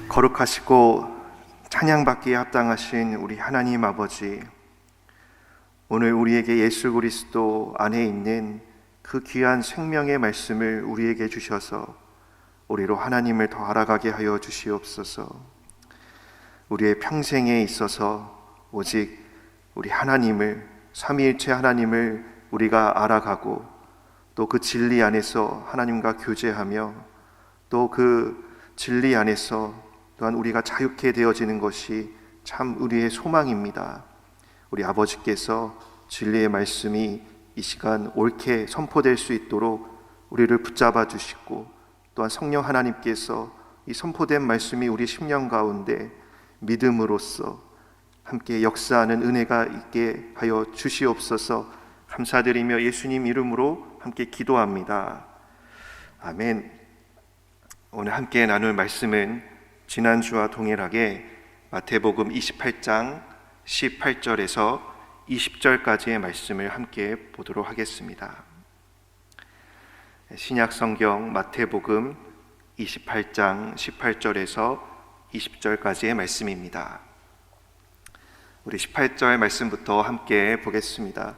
거룩하시고 찬양받기에 합당하신 우리 하나님 아버지, 오늘 우리에게 예수 그리스도 안에 있는 그 귀한 생명의 말씀을 우리에게 주셔서 우리로 하나님을 더 알아가게 하여 주시옵소서. 우리의 평생에 있어서 오직 우리 하나님을, 삼위일체 하나님을 우리가 알아가고 또 그 진리 안에서 하나님과 교제하며 또 그 진리 안에서 또한 우리가 자유케 되어지는 것이 참 우리의 소망입니다. 우리 아버지께서 진리의 말씀이 이 시간 옳게 선포될 수 있도록 우리를 붙잡아 주시고, 또한 성령 하나님께서 이 선포된 말씀이 우리 심령 가운데 믿음으로써 함께 역사하는 은혜가 있게 하여 주시옵소서. 감사드리며 예수님 이름으로 함께 기도합니다. 아멘. 오늘 함께 나눌 말씀은 지난주와 동일하게 마태복음 28장 18절에서 20절까지의 말씀을 함께 보도록 하겠습니다. 신약성경 마태복음 28장 18절에서 20절까지의 말씀입니다. 우리 18절 말씀부터 함께 보겠습니다.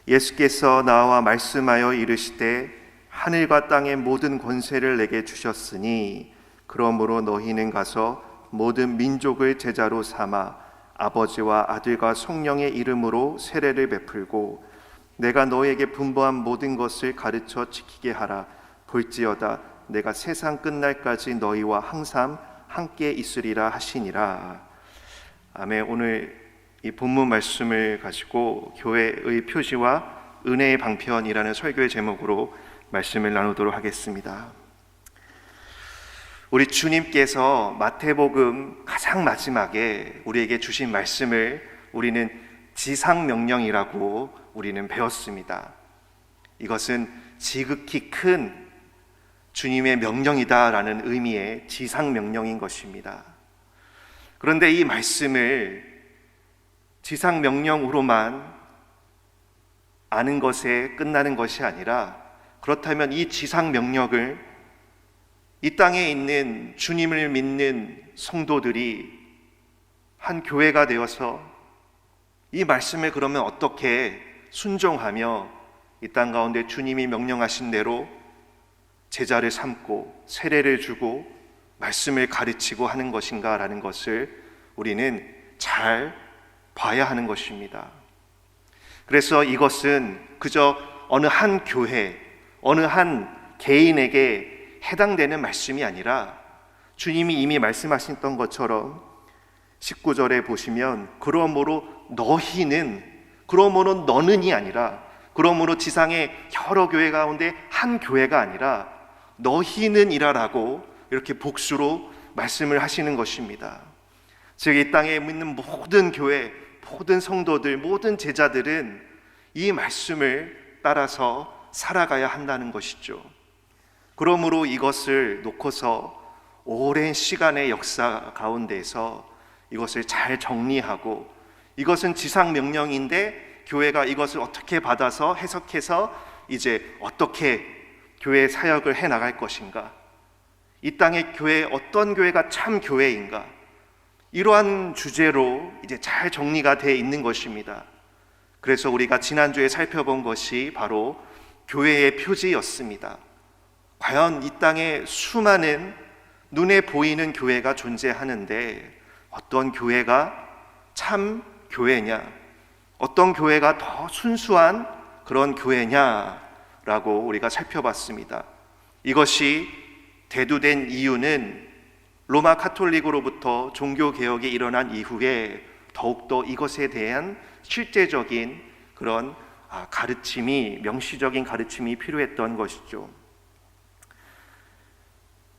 예수께서 나와 말씀하여 이르시되 하늘과 땅의 모든 권세를 내게 주셨으니 그러므로 너희는 가서 모든 민족을 제자로 삼아 아버지와 아들과 성령의 이름으로 세례를 베풀고 내가 너희에게 분부한 모든 것을 가르쳐 지키게 하라. 볼지어다 내가 세상 끝날까지 너희와 항상 함께 있으리라 하시니라. 아멘. 오늘 이 본문 말씀을 가지고 교회의 표지와 은혜의 방편이라는 설교의 제목으로 말씀을 나누도록 하겠습니다. 우리 주님께서 마태복음 가장 마지막에 우리에게 주신 말씀을 우리는 지상명령이라고 우리는 배웠습니다. 이것은 지극히 큰 주님의 명령이다라는 의미의 지상명령인 것입니다. 그런데 이 말씀을 지상명령으로만 아는 것에 끝나는 것이 아니라, 그렇다면 이 지상명령을 이 땅에 있는 주님을 믿는 성도들이 한 교회가 되어서 이 말씀에 그러면 어떻게 순종하며 이 땅 가운데 주님이 명령하신 대로 제자를 삼고 세례를 주고 말씀을 가르치고 하는 것인가라는 것을 우리는 잘 봐야 하는 것입니다. 그래서 이것은 그저 어느 한 교회, 어느 한 개인에게 해당되는 말씀이 아니라 주님이 이미 말씀하셨던 것처럼 19절에 보시면 그러므로 너는이 아니라, 그러므로 지상의 여러 교회 가운데 한 교회가 아니라 너희는 이라라고 이렇게 복수로 말씀을 하시는 것입니다. 즉 이 땅에 있는 모든 교회, 모든 성도들, 모든 제자들은 이 말씀을 따라서 살아가야 한다는 것이죠. 그러므로 이것을 놓고서 오랜 시간의 역사 가운데서 이것을 잘 정리하고, 이것은 지상명령인데 교회가 이것을 어떻게 받아서 해석해서 이제 어떻게 교회 사역을 해나갈 것인가, 이 땅의 교회, 어떤 교회가 참 교회인가, 이러한 주제로 이제 잘 정리가 되어 있는 것입니다. 그래서 우리가 지난주에 살펴본 것이 바로 교회의 표지였습니다. 과연 이 땅에 수많은 눈에 보이는 교회가 존재하는데 어떤 교회가 참 교회냐, 어떤 교회가 더 순수한 그런 교회냐라고 우리가 살펴봤습니다. 이것이 대두된 이유는 로마 카톨릭으로부터 종교개혁이 일어난 이후에 더욱더 이것에 대한 실제적인 그런 가르침이, 명시적인 가르침이 필요했던 것이죠.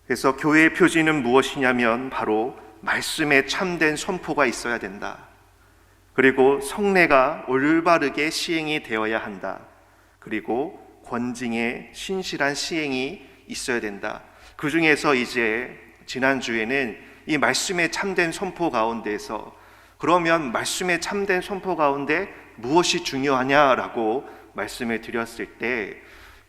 그래서 교회의 표지는 무엇이냐면 바로 말씀에 참된 선포가 있어야 된다. 그리고 성례가 올바르게 시행이 되어야 한다. 그리고 권징의 신실한 시행이 있어야 된다. 그 중에서 이제 지난주에는 이 말씀에 참된 선포 가운데서, 그러면 말씀에 참된 선포 가운데 무엇이 중요하냐라고 말씀을 드렸을 때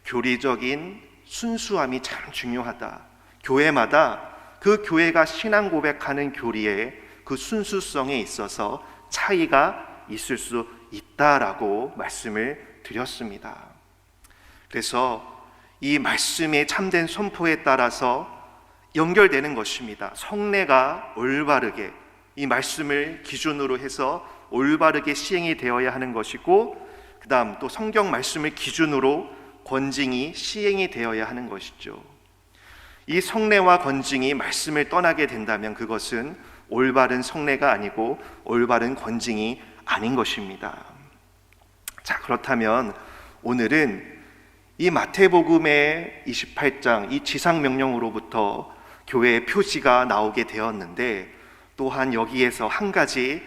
교리적인 순수함이 참 중요하다. 교회마다 그 교회가 신앙 고백하는 교리에 그 순수성에 있어서 차이가 있을 수 있다라고 말씀을 드렸습니다. 그래서 이 말씀의 참된 선포에 따라서 연결되는 것입니다. 성례가 올바르게 이 말씀을 기준으로 해서 올바르게 시행이 되어야 하는 것이고, 그 다음 또 성경 말씀을 기준으로 권징이 시행이 되어야 하는 것이죠. 이 성례와 권징이 말씀을 떠나게 된다면 그것은 올바른 성례가 아니고 올바른 권징이 아닌 것입니다. 자, 그렇다면 오늘은 이 마태복음의 28장 이 지상명령으로부터 교회의 표지가 나오게 되었는데, 또한 여기에서 한 가지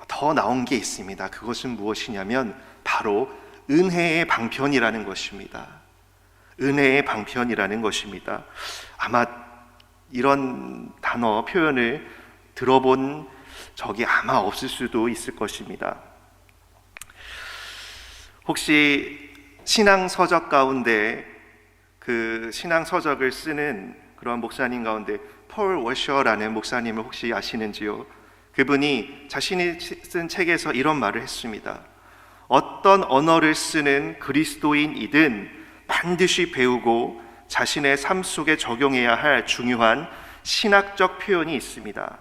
더 나온 게 있습니다. 그것은 무엇이냐면 바로 은혜의 방편이라는 것입니다. 은혜의 방편이라는 것입니다. 아마 이런 단어 표현을 들어본 적이 아마 없을 수도 있을 것입니다. 혹시 신앙서적 가운데 그 신앙서적을 쓰는 그런 목사님 가운데 폴 워셔라는 목사님을 혹시 아시는지요? 그분이 자신이 쓴 책에서 이런 말을 했습니다. 어떤 언어를 쓰는 그리스도인이든 반드시 배우고 자신의 삶 속에 적용해야 할 중요한 신학적 표현이 있습니다.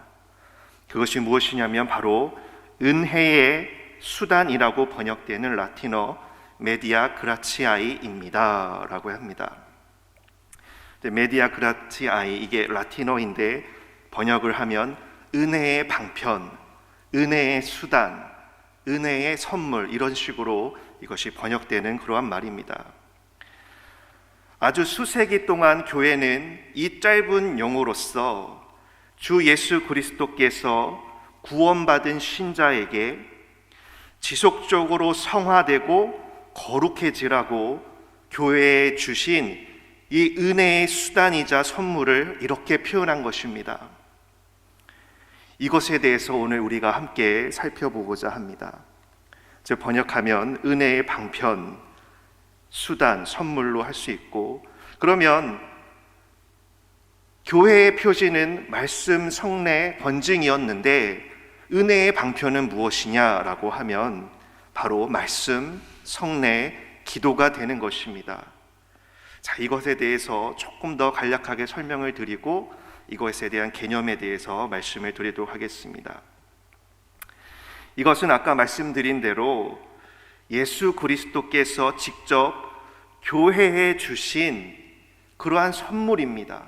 그것이 무엇이냐면 바로 은혜의 수단이라고 번역되는 라틴어 메디아 그라치아이입니다 라고 합니다. 메디아 그라치아이, 이게 라틴어인데 번역을 하면 은혜의 방편, 은혜의 수단, 은혜의 선물, 이런 식으로 이것이 번역되는 그러한 말입니다. 아주 수세기 동안 교회는 이 짧은 용어로서 주 예수 그리스도께서 구원받은 신자에게 지속적으로 성화되고 거룩해지라고 교회에 주신 이 은혜의 수단이자 선물을 이렇게 표현한 것입니다. 이것에 대해서 오늘 우리가 함께 살펴보고자 합니다. 즉 번역하면 은혜의 방편, 수단, 선물로 할 수 있고, 그러면 교회의 표지는 말씀, 성례, 권징이었는데 은혜의 방편은 무엇이냐라고 하면 바로 말씀, 성례, 기도가 되는 것입니다. 자, 이것에 대해서 조금 더 간략하게 설명을 드리고 이것에 대한 개념에 대해서 말씀을 드리도록 하겠습니다. 이것은 아까 말씀드린 대로 예수 그리스도께서 직접 교회에 주신 그러한 선물입니다.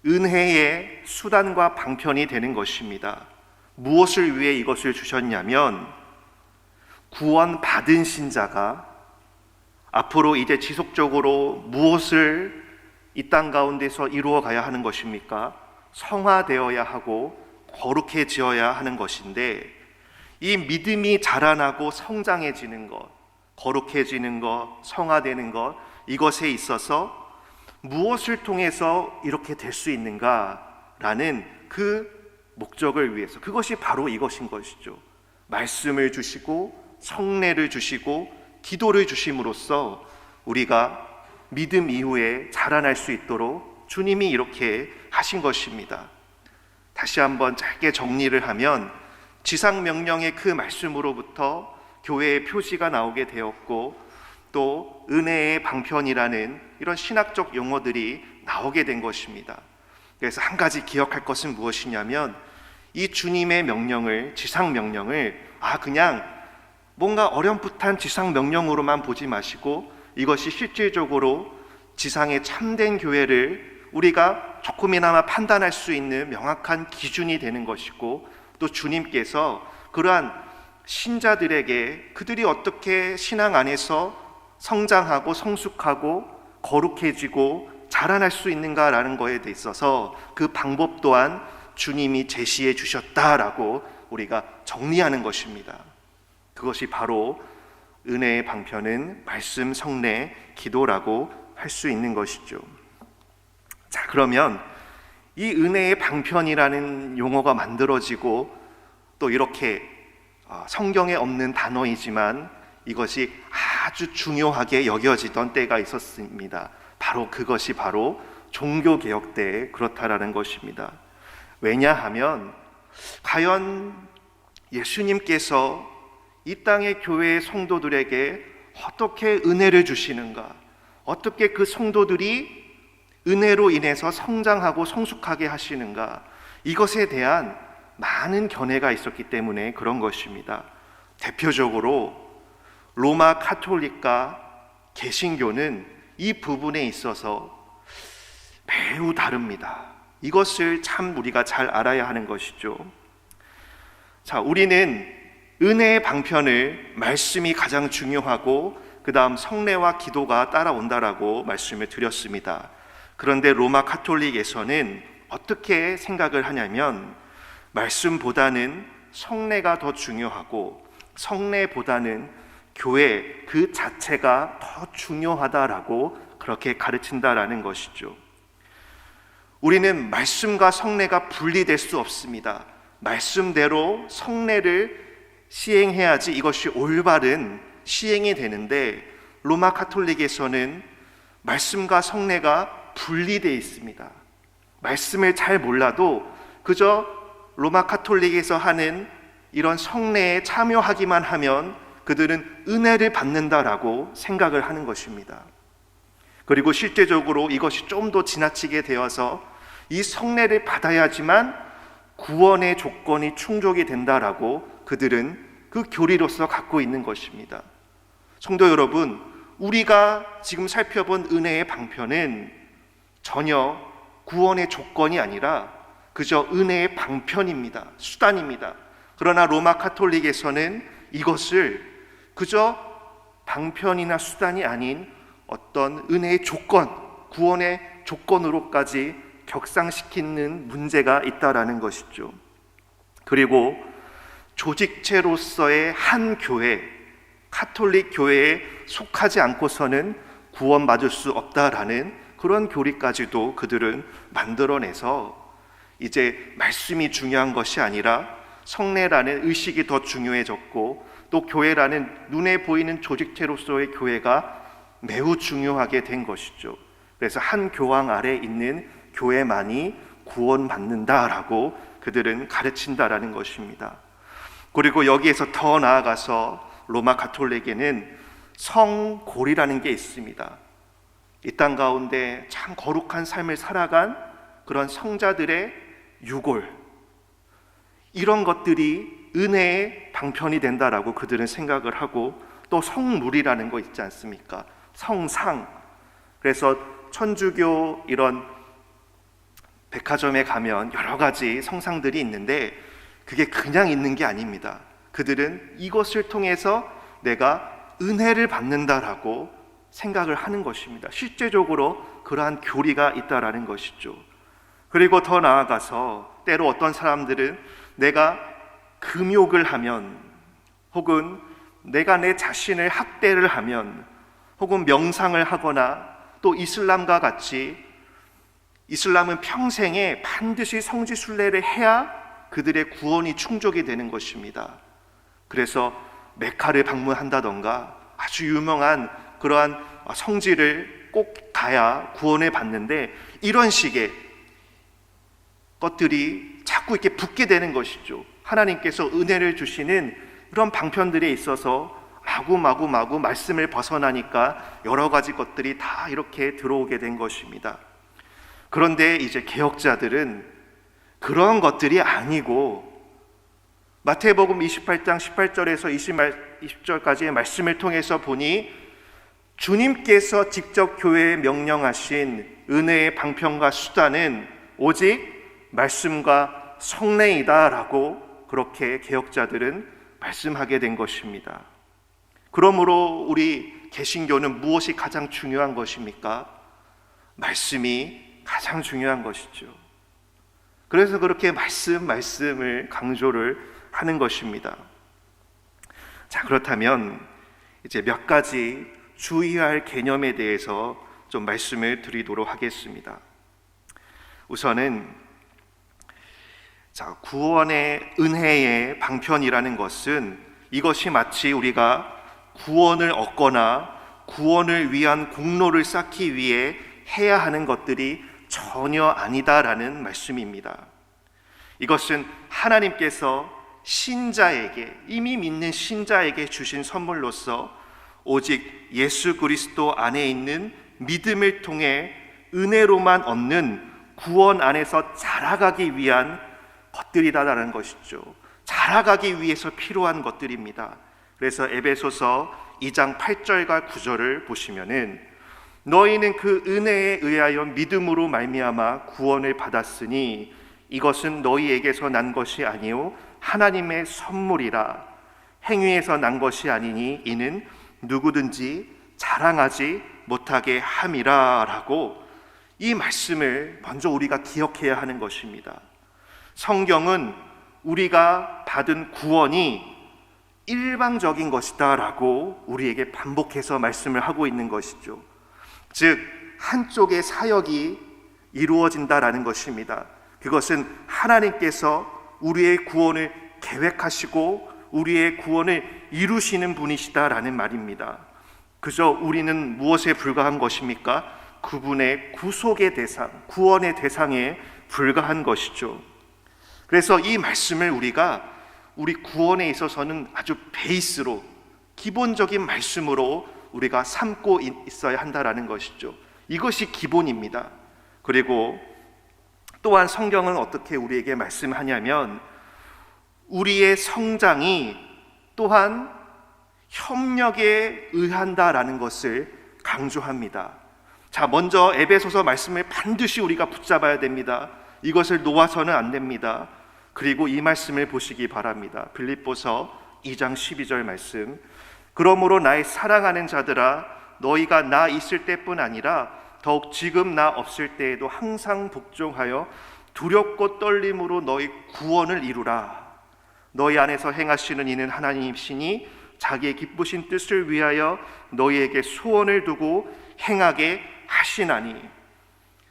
은혜의 수단과 방편이 되는 것입니다. 무엇을 위해 이것을 주셨냐면 구원받은 신자가 앞으로 이제 지속적으로 무엇을 이 땅 가운데서 이루어 가야 하는 것입니까? 성화되어야 하고 거룩해지어야 하는 것인데, 이 믿음이 자라나고 성장해지는 것, 거룩해지는 것, 성화되는 것, 이것에 있어서 무엇을 통해서 이렇게 될 수 있는가라는 그 목적을 위해서, 그것이 바로 이것인 것이죠. 말씀을 주시고 성례를 주시고 기도를 주심으로써 우리가 믿음 이후에 자라날 수 있도록 주님이 이렇게 하신 것입니다. 다시 한번 짧게 정리를 하면 지상명령의 그 말씀으로부터 교회의 표지가 나오게 되었고, 또 은혜의 방편이라는 이런 신학적 용어들이 나오게 된 것입니다. 그래서 한 가지 기억할 것은 무엇이냐면 이 주님의 명령을, 지상명령을 그냥 뭔가 어렴풋한 지상명령으로만 보지 마시고 이것이 실질적으로 지상의 참된 교회를 우리가 조금이나마 판단할 수 있는 명확한 기준이 되는 것이고, 또 주님께서 그러한 신자들에게 그들이 어떻게 신앙 안에서 성장하고 성숙하고 거룩해지고 자라날 수 있는가라는 것에 있어서 그 방법 또한 주님이 제시해 주셨다라고 우리가 정리하는 것입니다. 그것이 바로 은혜의 방편은 말씀, 성례, 기도라고 할 수 있는 것이죠. 자, 그러면 이 은혜의 방편이라는 용어가 만들어지고 또 이렇게 성경에 없는 단어이지만 이것이 아주 중요하게 여겨지던 때가 있었습니다. 바로 그것이 바로 종교개혁 때 그렇다라는 것입니다. 왜냐하면 과연 예수님께서 이 땅의 교회의 성도들에게 어떻게 은혜를 주시는가, 어떻게 그 성도들이 은혜로 인해서 성장하고 성숙하게 하시는가, 이것에 대한 많은 견해가 있었기 때문에 그런 것입니다. 대표적으로 로마 카톨릭과 개신교는 이 부분에 있어서 매우 다릅니다. 이것을 참 우리가 잘 알아야 하는 것이죠. 자, 우리는 은혜의 방편을 말씀이 가장 중요하고 그 다음 성례와 기도가 따라온다라고 말씀을 드렸습니다. 그런데 로마 카톨릭에서는 어떻게 생각을 하냐면 말씀보다는 성례가 더 중요하고 성례보다는 교회 그 자체가 더 중요하다라고 그렇게 가르친다라는 것이죠. 우리는 말씀과 성례가 분리될 수 없습니다. 말씀대로 성례를 시행해야지 이것이 올바른 시행이 되는데 로마 카톨릭에서는 말씀과 성례가 분리되어 있습니다. 말씀을 잘 몰라도 그저 로마 카톨릭에서 하는 이런 성례에 참여하기만 하면 그들은 은혜를 받는다라고 생각을 하는 것입니다. 그리고 실제적으로 이것이 좀 더 지나치게 되어서 이 성례를 받아야지만 구원의 조건이 충족이 된다라고 그들은 그 교리로서 갖고 있는 것입니다. 성도 여러분, 우리가 지금 살펴본 은혜의 방편은 전혀 구원의 조건이 아니라 그저 은혜의 방편입니다. 수단입니다. 그러나 로마 카톨릭에서는 이것을 그저 방편이나 수단이 아닌 어떤 은혜의 조건, 구원의 조건으로까지 격상시키는 문제가 있다라는 것이죠. 그리고 조직체로서의 한 교회, 카톨릭 교회에 속하지 않고서는 구원받을 수 없다라는 그런 교리까지도 그들은 만들어내서 이제 말씀이 중요한 것이 아니라 성례라는 의식이 더 중요해졌고 또 교회라는 눈에 보이는 조직체로서의 교회가 매우 중요하게 된 것이죠. 그래서 한 교황 아래 있는 교회만이 구원받는다라고 그들은 가르친다라는 것입니다. 그리고 여기에서 더 나아가서 로마 가톨릭에는 성골이라는 게 있습니다. 이 땅 가운데 참 거룩한 삶을 살아간 그런 성자들의 유골, 이런 것들이 은혜의 방편이 된다라고 그들은 생각을 하고, 또 성물이라는 거 있지 않습니까? 성상. 그래서 천주교 이런 백화점에 가면 여러 가지 성상들이 있는데 그게 그냥 있는 게 아닙니다. 그들은 이것을 통해서 내가 은혜를 받는다라고 생각을 하는 것입니다. 실제적으로 그러한 교리가 있다라는 것이죠. 그리고 더 나아가서 때로 어떤 사람들은 내가 금욕을 하면, 혹은 내가 내 자신을 학대를 하면, 혹은 명상을 하거나 또 이슬람과 같이, 이슬람은 평생에 반드시 성지순례를 해야 그들의 구원이 충족이 되는 것입니다. 그래서 메카를 방문한다던가 아주 유명한 그러한 성지를 꼭 가야 구원을 받는데, 이런 식의 것들이 자꾸 이렇게 붙게 되는 것이죠. 하나님께서 은혜를 주시는 그런 방편들에 있어서 마구 말씀을 벗어나니까 여러 가지 것들이 다 이렇게 들어오게 된 것입니다. 그런데 이제 개혁자들은 그런 것들이 아니고, 마태복음 28장 18절에서 20절까지의 말씀을 통해서 보니 주님께서 직접 교회에 명령하신 은혜의 방편과 수단은 오직 말씀과 성례이다라고 그렇게 개혁자들은 말씀하게 된 것입니다. 그러므로 우리 개신교는 무엇이 가장 중요한 것입니까? 말씀이 가장 중요한 것이죠. 그래서 그렇게 말씀을 강조를 하는 것입니다. 자, 그렇다면 이제 몇 가지 주의해야 할 개념에 대해서 좀 말씀을 드리도록 하겠습니다. 우선은 구원의 은혜의 방편이라는 것은, 이것이 마치 우리가 구원을 얻거나 구원을 위한 공로를 쌓기 위해 해야 하는 것들이 전혀 아니다라는 말씀입니다. 이것은 하나님께서 신자에게, 이미 믿는 신자에게 주신 선물로서 오직 예수 그리스도 안에 있는 믿음을 통해 은혜로만 얻는 구원 안에서 자라가기 위한 것들이다라는 것이죠. 자라가기 위해서 필요한 것들입니다. 그래서 에베소서 2장 8절과 9절을 보시면은 너희는 그 은혜에 의하여 믿음으로 말미암아 구원을 받았으니 이것은 너희에게서 난 것이 아니요 하나님의 선물이라. 행위에서 난 것이 아니니 이는 누구든지 자랑하지 못하게 함이라 라고 이 말씀을 먼저 우리가 기억해야 하는 것입니다. 성경은 우리가 받은 구원이 일방적인 것이다 라고 우리에게 반복해서 말씀을 하고 있는 것이죠. 즉 한쪽의 사역이 이루어진다라는 것입니다. 그것은 하나님께서 우리의 구원을 계획하시고 우리의 구원을 이루시는 분이시다라는 말입니다. 그저 우리는 무엇에 불과한 것입니까? 그분의 구속의 대상, 구원의 대상에 불과한 것이죠. 그래서 이 말씀을 우리가 우리 구원에 있어서는 아주 베이스로, 기본적인 말씀으로 우리가 삼고 있어야 한다라는 것이죠. 이것이 기본입니다. 그리고 또한 성경은 어떻게 우리에게 말씀하냐면 우리의 성장이 또한 협력에 의한다라는 것을 강조합니다. 자, 먼저 에베소서 말씀을 반드시 우리가 붙잡아야 됩니다. 이것을 놓아서는 안 됩니다. 그리고 이 말씀을 보시기 바랍니다. 빌립보서 2장 12절 말씀. 그러므로 나의 사랑하는 자들아 너희가 나 있을 때뿐 아니라 더욱 지금 나 없을 때에도 항상 복종하여 두렵고 떨림으로 너희 구원을 이루라. 너희 안에서 행하시는 이는 하나님이시니 자기의 기쁘신 뜻을 위하여 너희에게 소원을 두고 행하게 하시나니.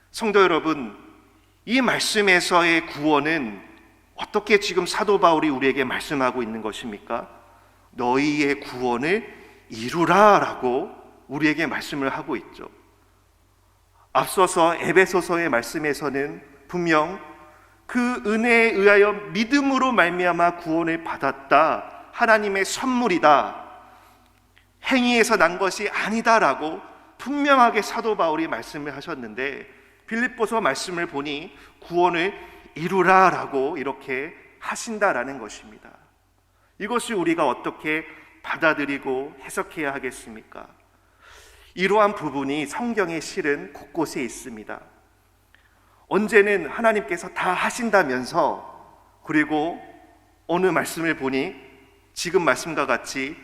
성도 여러분, 이 말씀에서의 구원은 어떻게 지금 사도 바울이 우리에게 말씀하고 있는 것입니까? 너희의 구원을 이루라 라고 우리에게 말씀을 하고 있죠. 앞서서 에베소서의 말씀에서는 분명 그 은혜에 의하여 믿음으로 말미암아 구원을 받았다, 하나님의 선물이다, 행위에서 난 것이 아니다라고 분명하게 사도 바울이 말씀을 하셨는데 빌립보서 말씀을 보니 구원을 이루라라고 이렇게 하신다라는 것입니다. 이것을 우리가 어떻게 받아들이고 해석해야 하겠습니까? 이러한 부분이 성경의 실은 곳곳에 있습니다. 언제는 하나님께서 다 하신다면서 그리고 어느 말씀을 보니 지금 말씀과 같이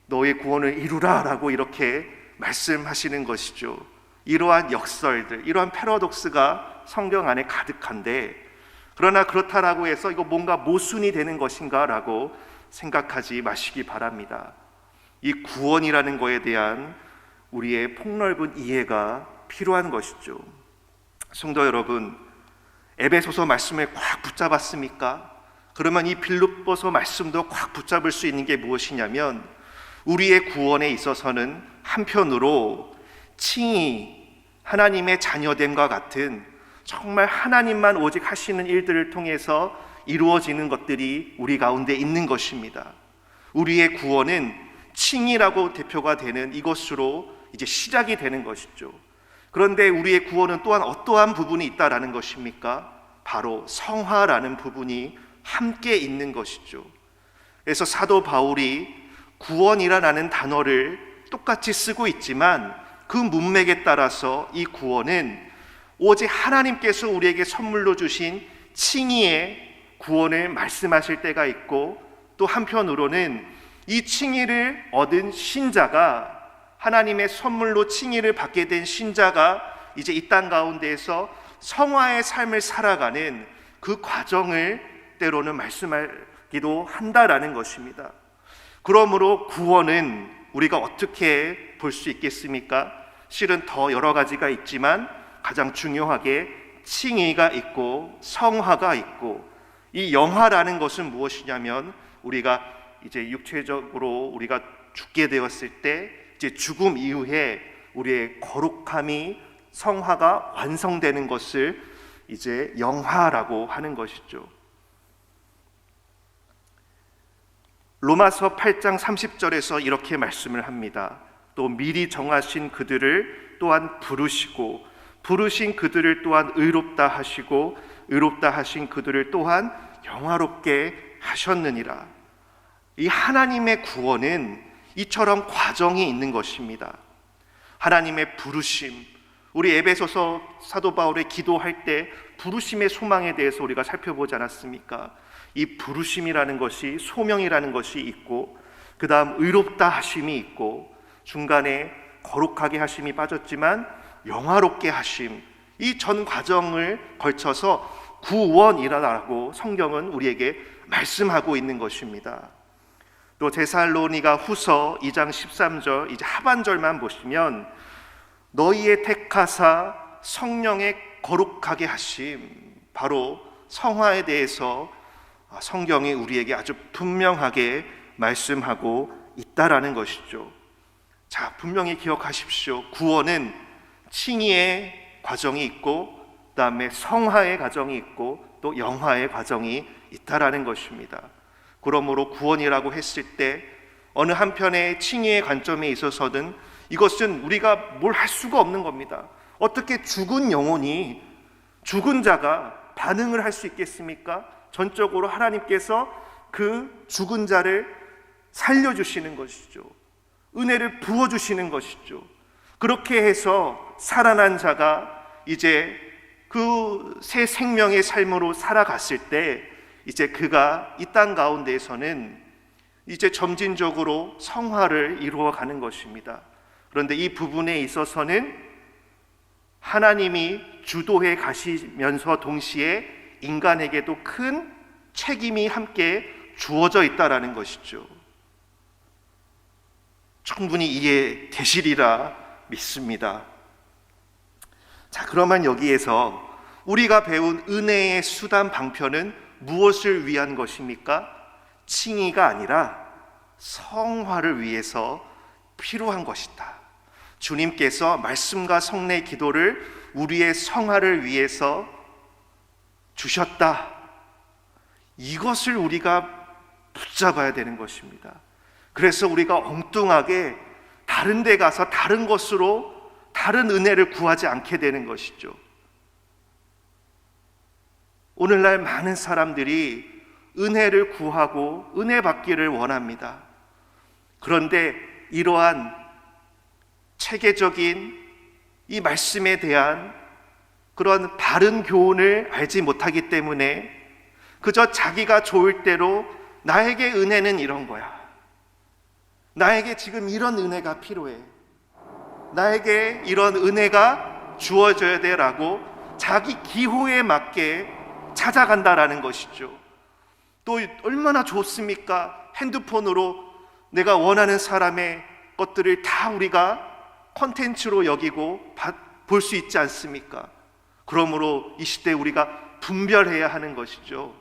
너의 구원을 이루라라고 이렇게 말씀하시는 것이죠. 이러한 역설들, 이러한 패러독스가 성경 안에 가득한데, 그러나 그렇다라고 해서 이거 뭔가 모순이 되는 것인가 라고 생각하지 마시기 바랍니다. 이 구원이라는 것에 대한 우리의 폭넓은 이해가 필요한 것이죠. 성도 여러분, 에베소서 말씀을 꽉 붙잡았습니까? 그러면 이 빌립보서 말씀도 꽉 붙잡을 수 있는 게 무엇이냐면 우리의 구원에 있어서는 한편으로 칭의, 하나님의 자녀됨과 같은 정말 하나님만 오직 하시는 일들을 통해서 이루어지는 것들이 우리 가운데 있는 것입니다. 우리의 구원은 칭의라고 대표가 되는 이것으로 이제 시작이 되는 것이죠. 그런데 우리의 구원은 또한 어떠한 부분이 있다라는 것입니까? 바로 성화라는 부분이 함께 있는 것이죠. 그래서 사도 바울이 구원이라는 단어를 똑같이 쓰고 있지만 그 문맥에 따라서 이 구원은 오직 하나님께서 우리에게 선물로 주신 칭의의 구원을 말씀하실 때가 있고, 또 한편으로는 이 칭의를 얻은 신자가, 하나님의 선물로 칭의를 받게 된 신자가 이제 이 땅 가운데에서 성화의 삶을 살아가는 그 과정을 때로는 말씀하기도 한다라는 것입니다. 그러므로 구원은 우리가 어떻게 볼 수 있겠습니까? 실은 더 여러 가지가 있지만 가장 중요하게 칭의가 있고 성화가 있고, 이 영화라는 것은 무엇이냐면 우리가 이제 육체적으로 우리가 죽게 되었을 때 이제 죽음 이후에 우리의 거룩함이 성화가 완성되는 것을 이제 영화라고 하는 것이죠. 로마서 8장 30절에서 이렇게 말씀을 합니다. 또 미리 정하신 그들을 또한 부르시고 부르신 그들을 또한 의롭다 하시고 의롭다 하신 그들을 또한 영화롭게 하셨느니라. 이 하나님의 구원은 이처럼 과정이 있는 것입니다. 하나님의 부르심, 우리 에베소서 사도 바울의 기도할 때 부르심의 소망에 대해서 우리가 살펴보지 않았습니까? 이 부르심이라는 것이, 소명이라는 것이 있고, 그 다음 의롭다 하심이 있고, 중간에 거룩하게 하심이 빠졌지만 영화롭게 하심, 이 전 과정을 걸쳐서 구원이라고 성경은 우리에게 말씀하고 있는 것입니다. 또 데살로니가 후서 2장 13절 이제 하반절만 보시면 너희의 택하사 성령의 거룩하게 하심, 바로 성화에 대해서 성경이 우리에게 아주 분명하게 말씀하고 있다라는 것이죠. 자, 분명히 기억하십시오. 구원은 칭의의 과정이 있고, 그 다음에 성화의 과정이 있고, 또 영화의 과정이 있다라는 것입니다. 그러므로 구원이라고 했을 때 어느 한편의 칭의의 관점에 있어서는 이것은 우리가 뭘 할 수가 없는 겁니다. 어떻게 죽은 영혼이, 죽은 자가 반응을 할 수 있겠습니까? 전적으로 하나님께서 그 죽은 자를 살려주시는 것이죠. 은혜를 부어주시는 것이죠. 그렇게 해서 살아난 자가 이제 그 새 생명의 삶으로 살아갔을 때 이제 그가 이 땅 가운데에서는 이제 점진적으로 성화를 이루어가는 것입니다. 그런데 이 부분에 있어서는 하나님이 주도해 가시면서 동시에 인간에게도 큰 책임이 함께 주어져 있다라는 것이죠. 충분히 이해되시리라 믿습니다. 자, 그러면 여기에서 우리가 배운 은혜의 수단 방편은 무엇을 위한 것입니까? 칭의가 아니라 성화를 위해서 필요한 것이다. 주님께서 말씀과 성례 기도를 우리의 성화를 위해서 주셨다. 이것을 우리가 붙잡아야 되는 것입니다. 그래서 우리가 엉뚱하게 다른 데 가서 다른 것으로 다른 은혜를 구하지 않게 되는 것이죠. 오늘날 많은 사람들이 은혜를 구하고 은혜 받기를 원합니다. 그런데 이러한 체계적인 이 말씀에 대한 그런 바른 교훈을 알지 못하기 때문에 그저 자기가 좋을 대로 나에게 은혜는 이런 거야, 나에게 지금 이런 은혜가 필요해, 나에게 이런 은혜가 주어져야 돼 라고 자기 기호에 맞게 찾아간다라는 것이죠. 또 얼마나 좋습니까? 핸드폰으로 내가 원하는 사람의 것들을 다 우리가 콘텐츠로 여기고 볼 수 있지 않습니까? 그러므로 이 시대에 우리가 분별해야 하는 것이죠.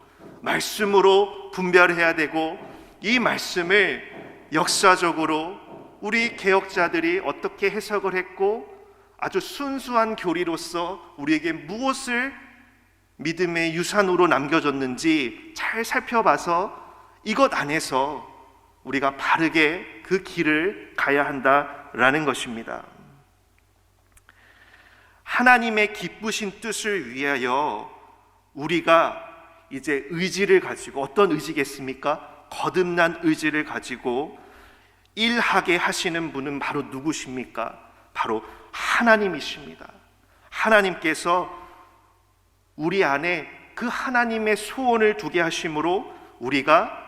말씀으로 분별해야 되고, 이 말씀을 역사적으로 우리 개혁자들이 어떻게 해석을 했고 아주 순수한 교리로서 우리에게 무엇을 믿음의 유산으로 남겨줬는지 잘 살펴봐서 이것 안에서 우리가 바르게 그 길을 가야 한다라는 것입니다. 하나님의 기쁘신 뜻을 위하여 우리가 이제 의지를 가지고, 어떤 의지겠습니까? 거듭난 의지를 가지고 일하게 하시는 분은 바로 누구십니까? 바로 하나님이십니다. 하나님께서 우리 안에 그 하나님의 소원을 두게 하심으로 우리가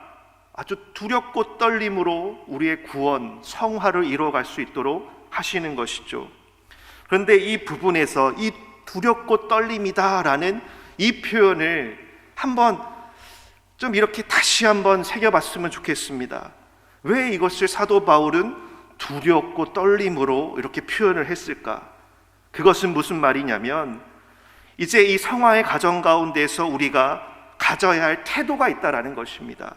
아주 두렵고 떨림으로 우리의 구원, 성화를 이루어갈 수 있도록 하시는 것이죠. 그런데 이 부분에서 이 두렵고 떨림이다라는 이 표현을 한번 좀 이렇게 다시 한번 새겨봤으면 좋겠습니다. 왜 이것을 사도 바울은 두렵고 떨림으로 이렇게 표현을 했을까? 그것은 무슨 말이냐면, 이제 이 성화의 과정 가운데서 우리가 가져야 할 태도가 있다라는 것입니다.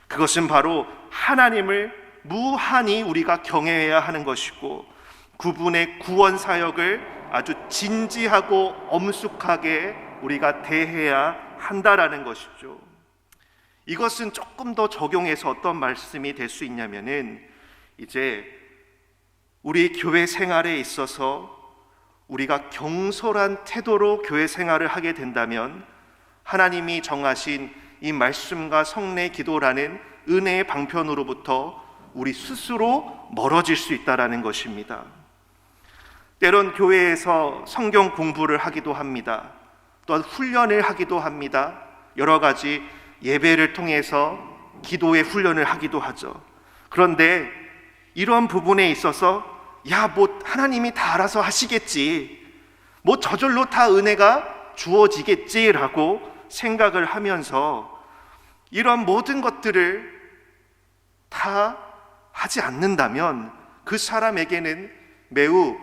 그것은 바로 하나님을 무한히 우리가 경외해야 하는 것이고, 그분의 구원 사역을 아주 진지하고 엄숙하게 우리가 대해야 한다라는 것이죠. 이것은 조금 더 적용해서 어떤 말씀이 될 수 있냐면은, 이제 우리 교회 생활에 있어서 우리가 경솔한 태도로 교회 생활을 하게 된다면 하나님이 정하신 이 말씀과 성례 기도라는 은혜의 방편으로부터 우리 스스로 멀어질 수 있다라는 것입니다. 때론 교회에서 성경 공부를 하기도 합니다. 또한 훈련을 하기도 합니다. 여러 가지 예배를 통해서 기도의 훈련을 하기도 하죠. 그런데 이런 부분에 있어서 뭐 하나님이 다 알아서 하시겠지, 뭐 저절로 다 은혜가 주어지겠지라고 생각을 하면서 이런 모든 것들을 다 하지 않는다면 그 사람에게는 매우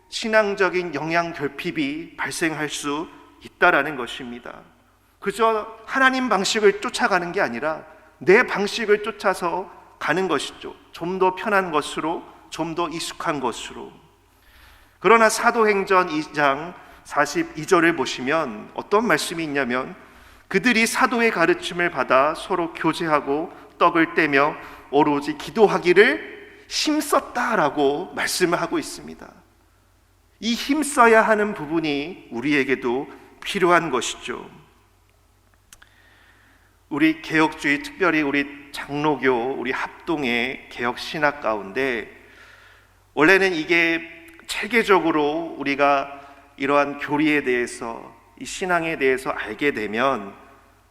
신앙적인 영향 결핍이 발생할 수 있다라는 것입니다. 그저 하나님 방식을 쫓아가는 게 아니라 내 방식을 쫓아서 가는 것이죠. 좀 더 편한 것으로, 좀 더 익숙한 것으로. 그러나 사도행전 2장 42절을 보시면 어떤 말씀이 있냐면, 그들이 사도의 가르침을 받아 서로 교제하고 떡을 떼며 오로지 기도하기를 힘썼다라고 말씀을 하고 있습니다. 이 힘써야 하는 부분이 우리에게도 필요한 것이죠. 우리 개혁주의, 특별히 우리 장로교, 우리 합동의 개혁 신학 가운데 원래는 이게 체계적으로 우리가 이러한 교리에 대해서, 이 신앙에 대해서 알게 되면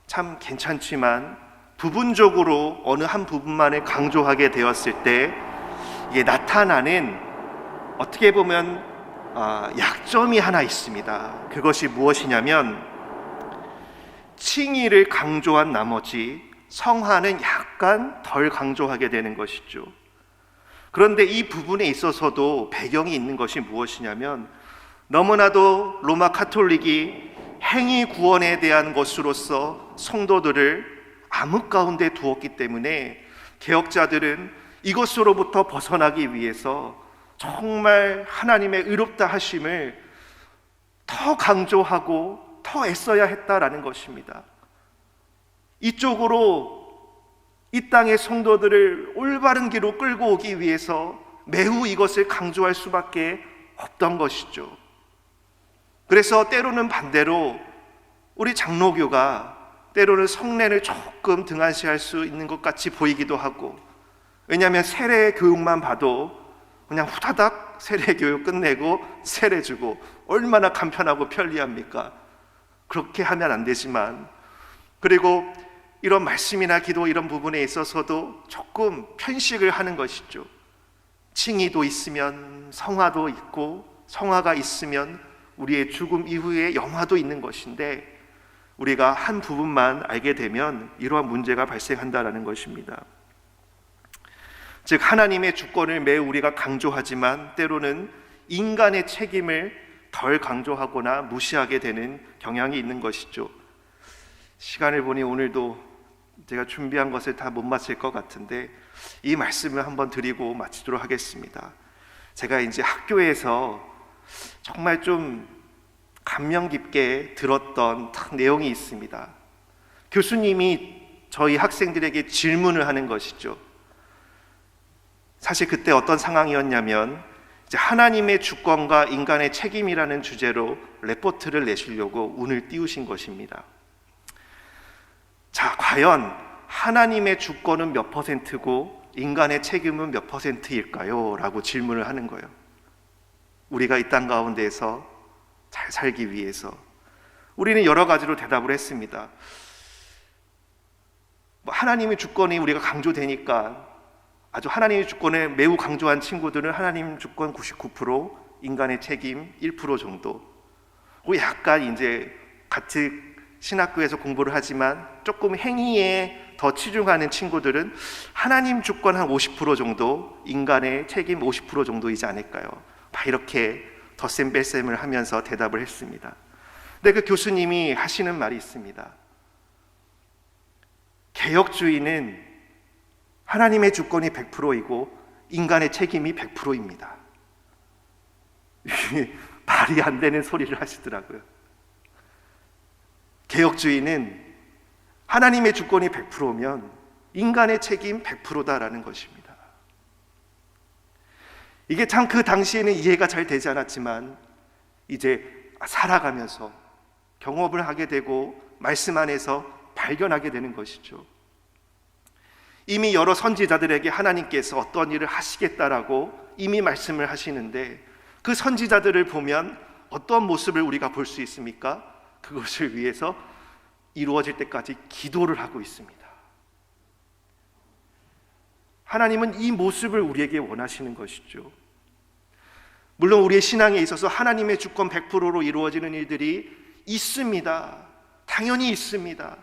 참 괜찮지만 부분적으로 어느 한 부분만을 강조하게 되었을 때 이게 나타나는, 어떻게 보면 약점이 하나 있습니다. 그것이 무엇이냐면, 칭의를 강조한 나머지 성화는 약간 덜 강조하게 되는 것이죠. 그런데 이 부분에 있어서도 배경이 있는 것이 무엇이냐면, 너무나도 로마 카톨릭이 행위 구원에 대한 것으로서 성도들을 암흑 가운데 두었기 때문에 개혁자들은 이것으로부터 벗어나기 위해서 정말 하나님의 의롭다 하심을 더 강조하고 더 애써야 했다라는 것입니다. 이쪽으로 이 땅의 성도들을 올바른 길로 끌고 오기 위해서 매우 이것을 강조할 수밖에 없던 것이죠. 그래서 때로는 반대로 우리 장로교가 때로는 성례를 조금 등한시할 수 있는 것 같이 보이기도 하고, 왜냐하면 세례 교육만 봐도 그냥 후다닥 세례 교육 끝내고 세례 주고 얼마나 간편하고 편리합니까? 그렇게 하면 안 되지만, 그리고 이런 말씀이나 기도 이런 부분에 있어서도 조금 편식을 하는 것이죠. 칭의도 있으면 성화도 있고, 성화가 있으면 우리의 죽음 이후에 영화도 있는 것인데, 우리가 한 부분만 알게 되면 이러한 문제가 발생한다는 것입니다. 즉, 하나님의 주권을 매우 우리가 강조하지만 때로는 인간의 책임을 덜 강조하거나 무시하게 되는 경향이 있는 것이죠. 시간을 보니 오늘도 제가 준비한 것을 다 못 마칠 것 같은데 이 말씀을 한번 드리고 마치도록 하겠습니다. 제가 이제 학교에서 정말 좀 감명 깊게 들었던 내용이 있습니다. 교수님이 저희 학생들에게 질문을 하는 것이죠. 사실 그때 어떤 상황이었냐면, 이제 하나님의 주권과 인간의 책임이라는 주제로 레포트를 내시려고 운을 띄우신 것입니다. 자, 과연 하나님의 주권은 몇 %고 인간의 책임은 몇 %일까요? 라고 질문을 하는 거예요. 우리가 이 땅 가운데에서 잘 살기 위해서. 우리는 여러 가지로 대답을 했습니다. 하나님의 주권이 우리가 강조되니까, 아주 하나님의 주권을 매우 강조한 친구들은 하나님 주권 99%, 인간의 책임 1% 정도. 약간 이제 같이 신학교에서 공부를 하지만 조금 행위에 더 치중하는 친구들은 하나님 주권 한 50% 정도, 인간의 책임 50% 정도이지 않을까요? 이렇게 덧셈 뺄셈을 하면서 대답을 했습니다. 근데 그 교수님이 하시는 말이 있습니다. 개혁주의는 하나님의 주권이 100%이고 인간의 책임이 100%입니다. 말이 안 되는 소리를 하시더라고요. 개혁주의는 하나님의 주권이 100%면 인간의 책임 100%다라는 것입니다. 이게 참 그 당시에는 이해가 잘 되지 않았지만 이제 살아가면서 경험을 하게 되고 말씀 안에서 발견하게 되는 것이죠. 이미 여러 선지자들에게 하나님께서 어떤 일을 하시겠다라고 이미 말씀을 하시는데 그 선지자들을 보면 어떤 모습을 우리가 볼 수 있습니까? 그것을 위해서 이루어질 때까지 기도를 하고 있습니다. 하나님은 이 모습을 우리에게 원하시는 것이죠. 물론 우리의 신앙에 있어서 하나님의 주권 100%로 이루어지는 일들이 있습니다. 당연히 있습니다.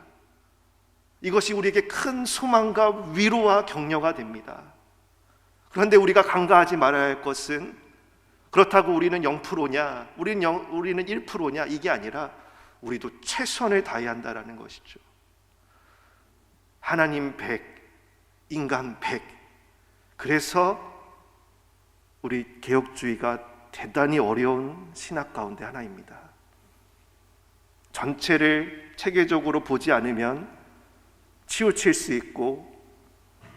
이것이 우리에게 큰 소망과 위로와 격려가 됩니다. 그런데 우리가 간과하지 말아야 할 것은 그렇다고 우리는 0%냐, 우리는 1%냐 이게 아니라 우리도 최선을 다해야 한다는 것이죠. 하나님 100, 인간 100. 그래서 우리 개혁주의가 대단히 어려운 신학 가운데 하나입니다. 전체를 체계적으로 보지 않으면 치우칠 수 있고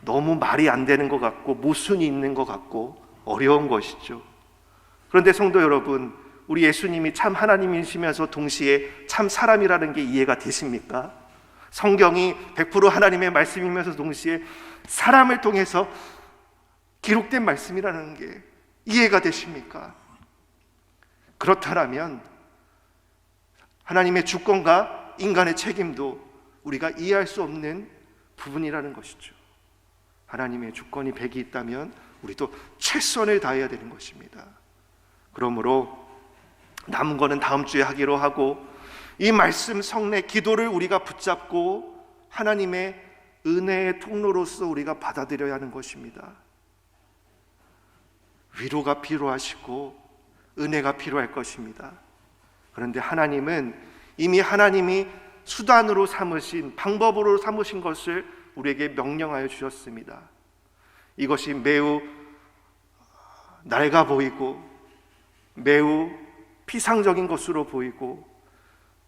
너무 말이 안 되는 것 같고 모순이 있는 것 같고 어려운 것이죠. 그런데 성도 여러분, 우리 예수님이 참 하나님이시면서 동시에 참 사람이라는 게 이해가 되십니까? 성경이 100% 하나님의 말씀이면서 동시에 사람을 통해서 기록된 말씀이라는 게 이해가 되십니까? 그렇다면 하나님의 주권과 인간의 책임도 우리가 이해할 수 없는 부분이라는 것이죠. 하나님의 주권이 100이 있다면 우리도 최선을 다해야 되는 것입니다. 그러므로 남은 거는 다음 주에 하기로 하고 이 말씀 성례 기도를 우리가 붙잡고 하나님의 은혜의 통로로서 우리가 받아들여야 하는 것입니다. 위로가 필요하시고 은혜가 필요할 것입니다. 그런데 하나님은 이미 하나님이 수단으로 삼으신, 방법으로 삼으신 것을 우리에게 명령하여 주셨습니다. 이것이 매우 낡아 보이고 매우 피상적인 것으로 보이고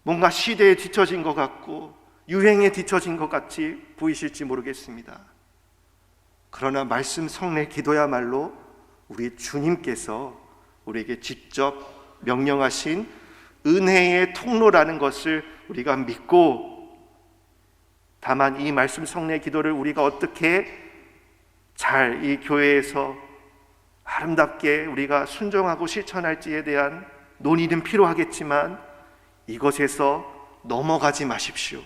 뭔가 시대에 뒤처진 것 같고 유행에 뒤처진 것 같이 보이실지 모르겠습니다. 그러나 말씀 성례 기도야말로 우리 주님께서 우리에게 직접 명령하신 은혜의 통로라는 것을 우리가 믿고, 다만 이 말씀 성례 기도를 우리가 어떻게 잘 이 교회에서 아름답게 우리가 순종하고 실천할지에 대한 논의는 필요하겠지만 이것에서 넘어가지 마십시오.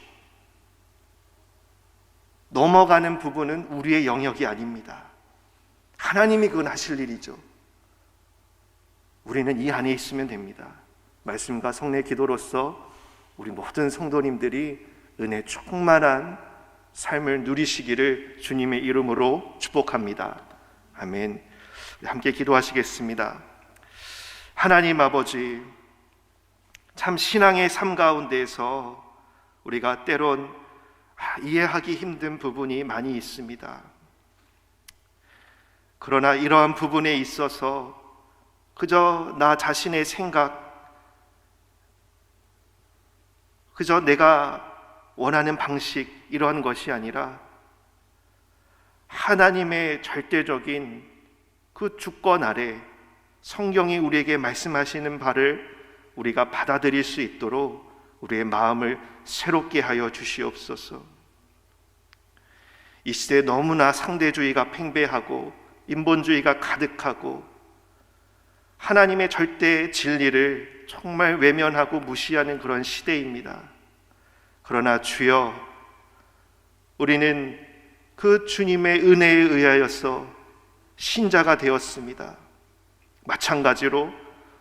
넘어가는 부분은 우리의 영역이 아닙니다. 하나님이 그건 하실 일이죠. 우리는 이 안에 있으면 됩니다. 말씀과 성례 기도로서 우리 모든 성도님들이 은혜 충만한 삶을 누리시기를 주님의 이름으로 축복합니다. 아멘. 함께 기도하시겠습니다. 하나님 아버지, 참 신앙의 삶 가운데에서 우리가 때론 이해하기 힘든 부분이 많이 있습니다. 그러나 이러한 부분에 있어서 그저 나 자신의 생각, 그저 내가 원하는 방식 이러한 것이 아니라 하나님의 절대적인 그 주권 아래 성경이 우리에게 말씀하시는 바를 우리가 받아들일 수 있도록 우리의 마음을 새롭게 하여 주시옵소서. 이 시대에 너무나 상대주의가 팽배하고 인본주의가 가득하고 하나님의 절대 진리를 정말 외면하고 무시하는 그런 시대입니다. 그러나 주여, 우리는 그 주님의 은혜에 의하여서 신자가 되었습니다. 마찬가지로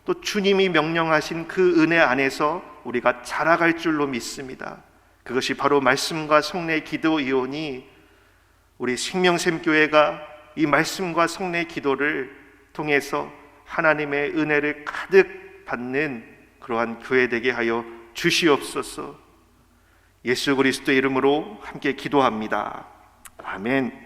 또 주님이 명령하신 그 은혜 안에서 우리가 자라갈 줄로 믿습니다. 그것이 바로 말씀과 성례 기도이오니 우리 생명샘교회가 이 말씀과 성례 기도를 통해서 하나님의 은혜를 가득 받는 그러한 교회 되게 하여 주시옵소서. 예수 그리스도의 이름으로 함께 기도합니다. 아멘.